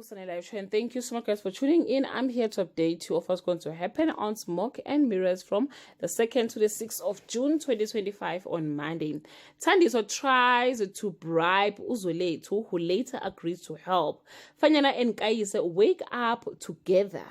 Sunny Live Show, and thank you so much, guys, for tuning in. I'm here to update you of what's going to happen on Smoke and Mirrors from the 2nd to the 6th of June 2025 on Monday. Thandiso tries to bribe Uzolethu, who later agrees to help. Fanyana and Kayise wake up together.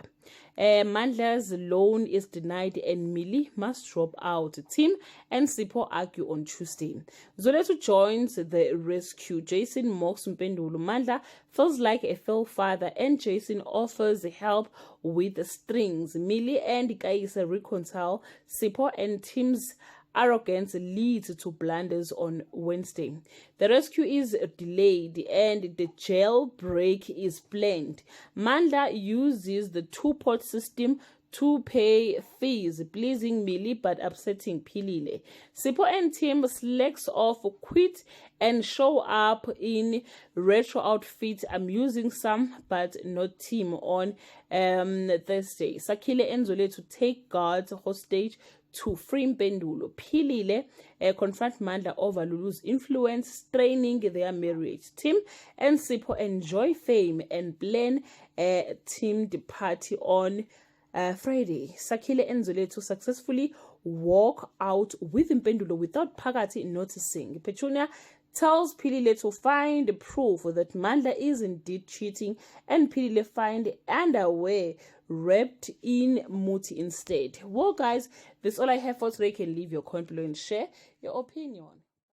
Mandla's loan is denied and Millie must drop out. Tim and Sipho argue on Tuesday. Zolethu joins the rescue. Jason mocks Mpendulu. Mandla feels like a failed father and Jason offers help with the strings. Millie and Kayise reconcile. Sipho and Tim's arrogance leads to blunders on Wednesday. The rescue is delayed and the jailbreak is planned. Mandla uses the two-pot system to pay fees, pleasing Millie but upsetting Philile. Sipho and Tim slacks off, quit, and show up in retro outfits, amusing some but not Tim on Thursday. Sakhile and Zolethu take guards hostage to free Mpendulo. Philile confront Mandla over Lulu's influence, straining their marriage. Tim and Sipho enjoy fame and plan a teamed party on Friday. Sakhile and Zolethu successfully walk out with Mpendulo without Phakathi noticing. Petunia tells Philile to find proof that Mandla is indeed cheating, and Philile find underwear wrapped in muti instead. Well, guys, that's all I have for today. You can leave your comment below and share your opinion.